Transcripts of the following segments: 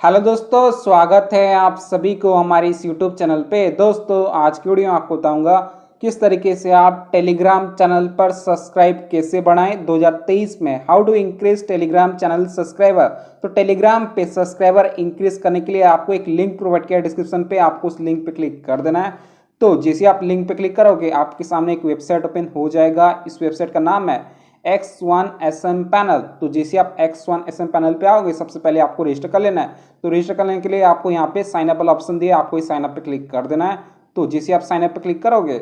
Hello दोस्तों, स्वागत है आप सभी को हमारे इस यूट्यूब चैनल पे। दोस्तों, आज की वीडियो में आपको बताऊंगा किस तरीके से आप टेलीग्राम चैनल पर सब्सक्राइब कैसे बढ़ाएं 2023 में। How to increase Telegram channel subscriber. तो टेलीग्राम पे सब्सक्राइबर इंक्रीज करने के लिए आपको एक लिंक प्रोवाइड किया है डिस्क्रिप्शन पे, आपको उस लिंक पे क्लिक कर देना है। तो जैसे आप लिंक पे क्लिक करोगे आपके सामने एक वेबसाइट ओपन हो जाएगा। इस वेबसाइट का नाम है X1SM पैनल। तो जैसे आप X1SM पैनल पे आओगे सबसे पहले आपको रजिस्टर कर लेना है। तो रजिस्टर करने के लिए आपको यहाँ पे साइन अप वाला ऑप्शन दिया, आपको इस साइन अप पे क्लिक कर देना है। तो जैसे आप साइन अप पे क्लिक करोगे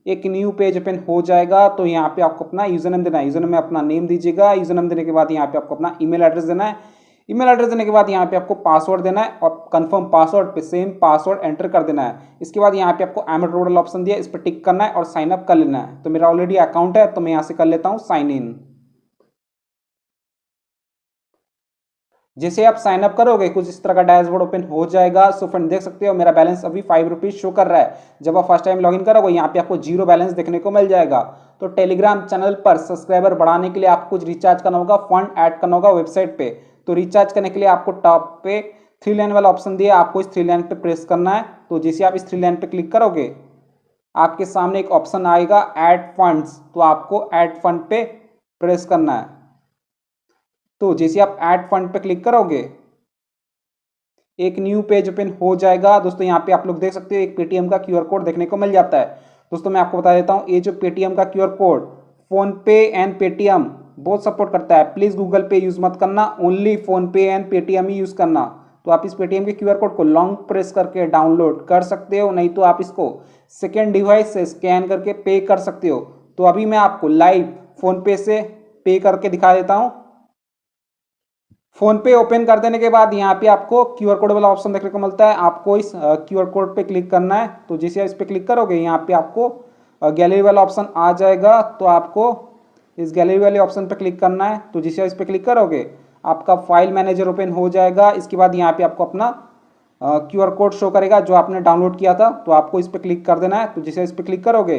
एक न्यू पेज ओपन हो जाएगा। तो यहाँ पे आपको अपना यूजर नेम देना है, यूजर नेम में अपना नेम दीजिएगा। यूजर नेम देने के बाद यहाँ पे आपको अपना ईमेल एड्रेस देना है। ईमेल एड्रेस देने के बाद यहाँ पे आपको पासवर्ड देना है और कंफर्म पासवर्ड पे सेम पासवर्ड एंटर कर देना है। इसके बाद यहाँ पे आपको एमेट ऑप्शन दिया, इस पर टिक करना है और साइन अप कर लेना है। तो मेरा ऑलरेडी अकाउंट है तो मैं यहाँ से कर लेता हूँ साइन इन। जैसे आप साइन अप करोगे कुछ इस तरह का डैशबोर्ड ओपन हो जाएगा। सो फ्रेंड देख सकते हो मेरा बैलेंस अभी 5 रुपीज शो कर रहा है। जब आप फर्स्ट टाइम लॉगिन करोगे यहाँ पे आपको जीरो बैलेंस देखने को मिल जाएगा। तो टेलीग्राम चैनल पर सब्सक्राइबर बढ़ाने के लिए आपको कुछ रिचार्ज करना होगा, फंड ऐड करना होगा वेबसाइट पे। तो रिचार्ज करने के लिए आपको टॉप पे 3 लाइन वाला ऑप्शन दिया, आपको इस 3 लाइन पे प्रेस करना है। तो जैसे आप इस 3 लाइन पे क्लिक करोगे आपके सामने एक ऑप्शन आएगा ऐड फंड्स। तो आपको ऐड फंड पे प्रेस करना है। तो जैसे आप ऐड फंड पे क्लिक करोगे एक न्यू पेज ओपन हो जाएगा। दोस्तों यहाँ पे आप लोग देख सकते हो एक पेटीएम का क्यूआर कोड देखने को मिल जाता है। दोस्तों मैं आपको बता देता हूँ ये जो पेटीएम का क्यूआर कोड फोन पे एंड पेटीएम बहुत सपोर्ट करता है। प्लीज गूगल पे यूज मत करना, ओनली फोन पे एंड पेटीएम ही यूज करना। तो आप इस पेटीएम के क्यूआर कोड को लॉन्ग प्रेस करके डाउनलोड कर सकते हो, नहीं तो आप इसको सेकेंड डिवाइस से स्कैन करके पे कर सकते हो। तो अभी मैं आपको लाइव फोन पे से पे करके दिखा देता हूँ। फोन पे ओपन कर देने के बाद यहाँ पे आपको क्यूआर कोड वाला ऑप्शन देखने को मिलता है, आपको इस क्यूआर कोड पे क्लिक करना है। तो जैसे इस पे क्लिक करोगे यहाँ पे आपको गैलरी वाला ऑप्शन आ जाएगा। तो आपको इस गैलरी वाले ऑप्शन पे क्लिक करना है। तो जैसे इस पे क्लिक करोगे आपका फाइल मैनेजर ओपन हो जाएगा। इसके बाद यहाँ पे आपको अपना क्यूआर कोड शो करेगा जो आपने डाउनलोड किया था। तो आपको इस पे क्लिक कर देना है। तो जैसे इस पे क्लिक करोगे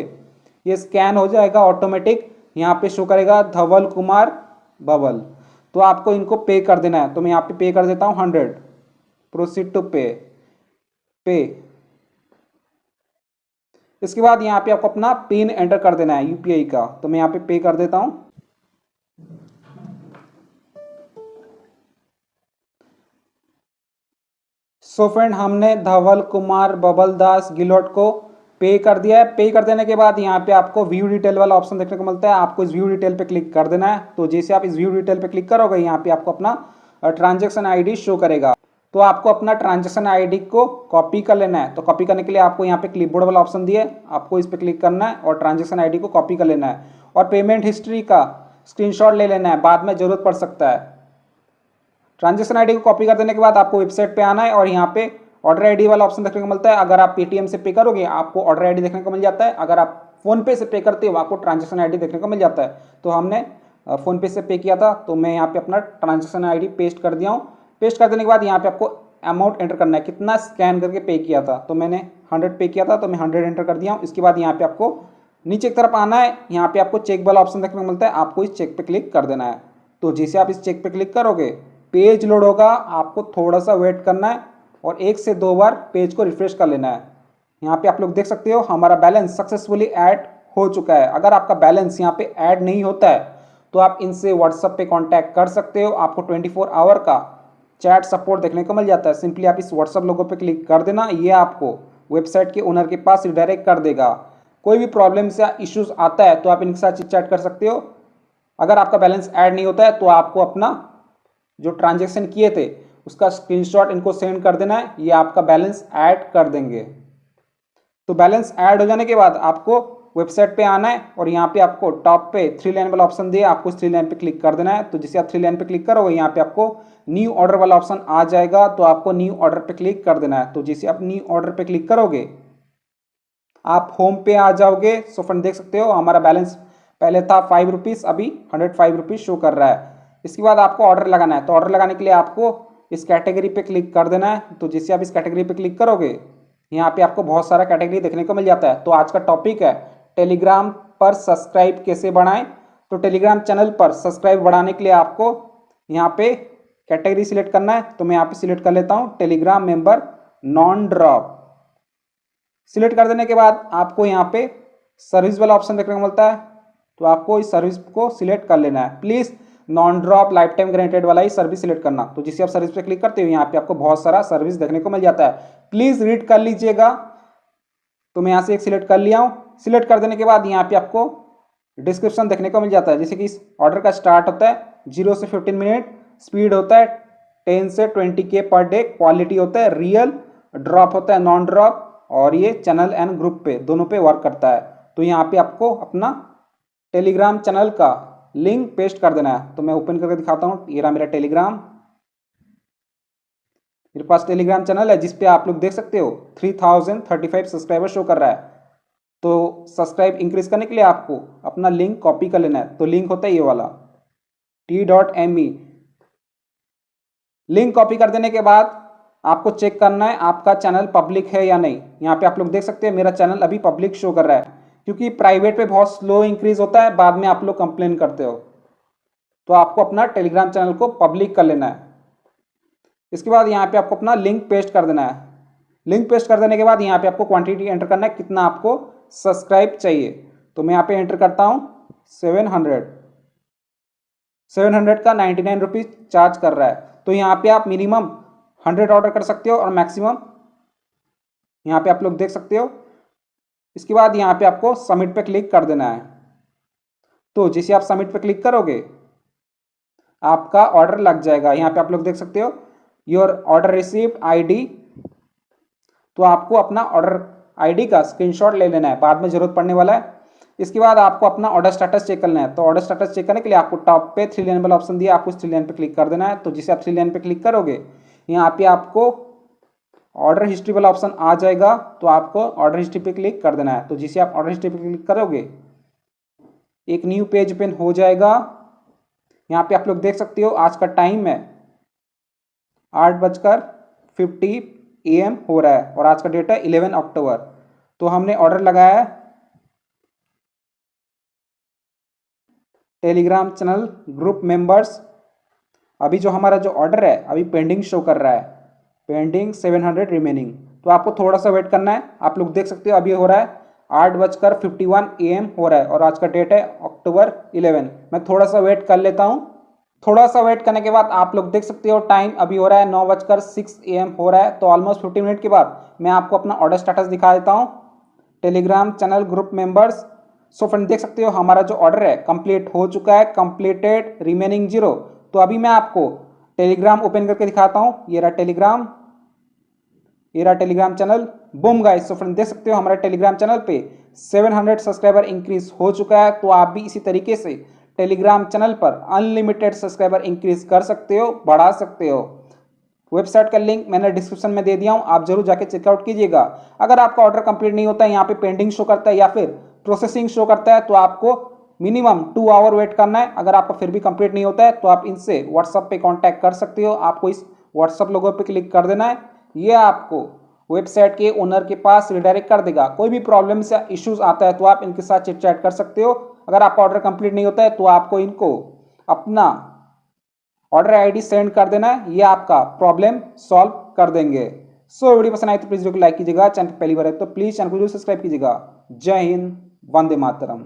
ये स्कैन हो जाएगा ऑटोमेटिक। यहाँ पे शो करेगा धवल कुमार बबल। तो आपको इनको पे कर देना है। तो मैं यहाँ पे कर देता हूँ 100। प्रोसीड टू पे पे। इसके बाद यहाँ पे आपको अपना पिन एंटर कर देना है यूपीआई का। तो मैं यहाँ पे कर देता हूँ। सो फ्रेंड हमने धवल कुमार बबल दास गिलोट को पे कर दिया है। पे कर देने के बाद यहाँ पे आपको व्यू डिटेल वाला ऑप्शन देखने को मिलता है, आपको इस व्यू डिटेल पे क्लिक कर देना है। तो जैसे आप इस व्यू डिटेल पे क्लिक करोगे यहाँ पे आपको अपना ट्रांजेक्शन आईडी शो करेगा। तो आपको अपना ट्रांजेक्शन आईडी को कॉपी कर लेना है। तो कॉपी करने के लिए आपको यहाँ पे क्लिपबोर्ड वाला ऑप्शन दिया है, आपको इस पर क्लिक करना है और ट्रांजेक्शन आईडी को कॉपी कर लेना है और पेमेंट हिस्ट्री का स्क्रीनशॉट ले लेना है, बाद में जरूरत पड़ सकता है। ट्रांजेक्शन आईडी को कॉपी कर देने के बाद आपको वेबसाइट पे आना है और यहाँ पे ऑर्डर आईडी वाला ऑप्शन देखने को मिलता है। अगर आप पेटीएम से पे करोगे आपको ऑर्डर आईडी देखने को मिल जाता है, अगर आप फोन पे से पे करते हो आपको ट्रांजेक्शन आईडी देखने को मिल जाता है। तो हमने फोन पे से पे किया था तो मैं यहाँ पे अपना ट्रांजेक्शन आईडी पेस्ट कर दिया हूँ। पेस्ट कर देने के बाद यहाँ पे आपको अमाउंट एंटर करना है, कितना स्कैन करके पे किया था। तो मैंने 100 पे किया था तो मैं 100 एंटर कर दिया हूँ। इसके बाद यहाँ पे आपको नीचे की तरफ आना है, यहाँ पे आपको चेक वाला ऑप्शन देखने को मिलता है, आपको इस चेक पे क्लिक कर देना है। तो जैसे आप इस चेक पे क्लिक करोगे पेज लोड होगा, आपको थोड़ा सा वेट करना है और 1 से 2 बार पेज को रिफ्रेश कर लेना है। यहाँ पे आप लोग देख सकते हो हमारा बैलेंस सक्सेसफुली ऐड हो चुका है। अगर आपका बैलेंस यहाँ पे ऐड नहीं होता है तो आप इनसे व्हाट्सएप पे कांटेक्ट कर सकते हो, आपको 24 आवर का चैट सपोर्ट देखने को मिल जाता है। सिंपली आप इस व्हाट्सएप लोगो पे क्लिक कर देना, ये आपको वेबसाइट के ओनर के पास रिडायरेक्ट कर देगा। कोई भी प्रॉब्लम्स या इश्यूज आता है तो आप इनके साथ चिट चैट कर सकते हो। अगर आपका बैलेंस ऐड नहीं होता है तो आपको अपना जो ट्रांजेक्शन किए थे उसका स्क्रीनशॉट इनको सेंड कर देना है, ये आपका बैलेंस ऐड कर देंगे। तो बैलेंस ऐड हो जाने के बाद आपको वेबसाइट पे आना है और यहाँ पे आपको टॉप पे 3 लाइन वाला ऑप्शन दिया, आपको इस 3 लाइन पे क्लिक कर देना है। तो जैसे आप 3 लाइन पे क्लिक करोगे यहाँ पे आपको न्यू ऑर्डर वाला ऑप्शन आ जाएगा। तो आपको न्यू ऑर्डर पे क्लिक कर देना है। तो जैसे आप न्यू ऑर्डर पे क्लिक करोगे आप होम पे आ जाओगे। सो फ्रेंड देख सकते हो हमारा बैलेंस पहले था 5 रुपीज़, अभी 105 रुपीज़ शो कर रहा है। इसके बाद आपको ऑर्डर लगाना है। तो ऑर्डर लगाने के लिए आपको इस कैटेगरी पे क्लिक कर देना है। तो जैसे आप इस कैटेगरी पे क्लिक करोगे यहाँ पे आपको बहुत सारा कैटेगरी देखने को मिल जाता है। तो आज का टॉपिक है टेलीग्राम पर सब्सक्राइब कैसे बढ़ाएं। तो टेलीग्राम चैनल पर सब्सक्राइब बढ़ाने के लिए आपको यहाँ पे कैटेगरी सिलेक्ट करना है, तो मैं यहाँ पे सिलेक्ट कर लेता हूँ Telegram member non drop. Select कर देने के बाद आपको यहाँ पे सर्विस वाला ऑप्शन देखने को मिलता है, तो आपको इस सर्विस को सिलेक्ट कर लेना है। Please non drop life time guaranteed वाला ही सर्विस सिलेक्ट करना। तो जिससे आप सर्विस पे क्लिक करते हो यहाँ पे आपको बहुत सारा सर्विस देखने को मिल जाता है, प्लीज़ रीड कर लीजिएगा। तो मैं यहाँ से एक सिलेक्ट कर लिया हूँ। सिलेक्ट कर देने के बाद यहाँ पे आपको डिस्क्रिप्शन देखने को मिल जाता है, जैसे कि इस ऑर्डर का स्टार्ट होता है 0 से 15 मिनट, स्पीड होता है 10 से 20K पर डे, क्वालिटी होता है रियल, ड्रॉप होता है नॉन ड्रॉप, और ये चैनल एंड ग्रुप पे दोनों पे वर्क करता है। तो यहाँ पे आपको अपना टेलीग्राम चैनल का लिंक पेस्ट कर देना है। तो मैं ओपन करके दिखाता हूँ, ये रहा मेरा टेलीग्राम। मेरे पास टेलीग्राम चैनल है जिसपे आप लोग देख सकते हो 3035 सब्सक्राइबर शो कर रहा है। तो सब्सक्राइब इंक्रीज करने के लिए आपको अपना लिंक कॉपी कर लेना है। तो लिंक होता है ये वाला t.me। लिंक कॉपी कर देने के बाद आपको चेक करना है आपका चैनल पब्लिक है या नहीं। यहाँ पे आप लोग देख सकते हैं मेरा चैनल अभी पब्लिक शो कर रहा है, क्योंकि प्राइवेट पे बहुत स्लो इंक्रीज होता है, बाद में आप लोग कंप्लेन करते हो। तो आपको अपना टेलीग्राम चैनल को पब्लिक कर लेना है। इसके बाद यहाँ पे आपको अपना लिंक पेस्ट कर देना है। लिंक पेस्ट कर देने के बाद यहाँ पे आपको क्वांटिटी एंटर करना है, कितना आपको सब्सक्राइब चाहिए। तो मैं यहाँ पे एंटर करता हूँ 700 का 99 रुपीज़ चार्ज कर रहा है। तो यहाँ पे आप मिनिमम 100 ऑर्डर कर सकते हो और मैक्सिमम यहाँ पे आप लोग देख सकते हो। इसके बाद यहाँ पे आपको सबमिट पे क्लिक कर देना है। तो जैसे आप सबमिट पे क्लिक करोगे आपका ऑर्डर लग जाएगा। यहाँ पे आप लोग देख सकते हो योर ऑर्डर रिसीव्ड ID। तो आपको अपना ऑर्डर ID का स्क्रीनशॉट ले लेना है, बाद में जरूरत पड़ने वाला है। इसके बाद आपको अपना ऑर्डर स्टेटस चेक करना है। तो ऑर्डर स्टेटस चेक करने के लिए आपको टॉप पे 3 लाइन वाला ऑप्शन दिया, आपको इस 3 लाइन पे क्लिक कर देना है। तो जिसे आप 3 लाइन पे क्लिक करोगे यहाँ पे आपको ऑर्डर हिस्ट्री वाला ऑप्शन आ जाएगा, तो आपको ऑर्डर हिस्ट्री पे क्लिक कर देना है। तो जिसे आप ऑर्डर हिस्ट्री पे क्लिक करोगे एक न्यू पेज ओपन हो जाएगा। यहाँ पे आप लोग देख सकते हो आज का टाइम है 8:50 AM हो रहा है और आज का डेट है 11 अक्टूबर। तो हमने ऑर्डर लगाया है टेलीग्राम चैनल ग्रुप मेंबर्स। अभी जो हमारा जो ऑर्डर है अभी पेंडिंग शो कर रहा है, पेंडिंग 700 रिमेनिंग। तो आपको थोड़ा सा वेट करना है। आप लोग देख सकते हो अभी हो रहा है 8:51 AM हो रहा है और आज का डेट है अक्टूबर 11। मैं थोड़ा सा वेट कर लेता हूँ। थोड़ा सा वेट करने के बाद आप लोग देख सकते हो टाइम अभी हो रहा है 9:06 AM हो रहा है। तो ऑलमोस्ट 50 मिनट के बाद मैं आपको अपना ऑर्डर स्टेटस दिखा देता हूँ Telegram channel group members. So friend देख सकते हो हमारा जो ऑर्डर है कंप्लीट हो चुका है, कंप्लीटेड रिमेनिंग 0। तो अभी मैं आपको टेलीग्राम ओपन करके दिखाता हूँ। ये रहा टेलीग्राम, ये रहा Telegram channel. Boom guys, so friend देख सकते हो हमारे टेलीग्राम चैनल पे 700 सब्सक्राइबर इंक्रीज हो चुका है। तो आप भी इसी तरीके से टेलीग्राम चैनल पर अनलिमिटेड सब्सक्राइबर इंक्रीज कर सकते हो, बढ़ा सकते हो। वेबसाइट का लिंक मैंने डिस्क्रिप्शन में दे दिया हूँ, आप जरूर जाके चेकआउट कीजिएगा। अगर आपका ऑर्डर कंप्लीट नहीं होता है, यहाँ पे पेंडिंग शो करता है या फिर प्रोसेसिंग शो करता है, तो आपको मिनिमम 2 आवर वेट करना है। अगर आपका फिर भी कंप्लीट नहीं होता है तो आप इनसे व्हाट्सअप पे कांटेक्ट कर सकते हो। आपको इस व्हाट्सअप लोगो पे क्लिक कर देना है, ये आपको वेबसाइट के ओनर के पास रिडायरेक्ट कर देगा। कोई भी प्रॉब्लम्स या इश्यूज आता है तो आप इनके साथ चिट चैट कर सकते हो। अगर आपका ऑर्डर कंप्लीट नहीं होता है तो आपको इनको अपना ऑर्डर ID सेंड कर देना है, ये आपका प्रॉब्लम सॉल्व कर देंगे। सो वीडियो पसंद आए तो प्लीज वीडियो को लाइक कीजिएगा, चैनल पर पहली बार है तो प्लीज चैनल को जरूर सब्सक्राइब कीजिएगा। जय हिंद, वंदे मातरम।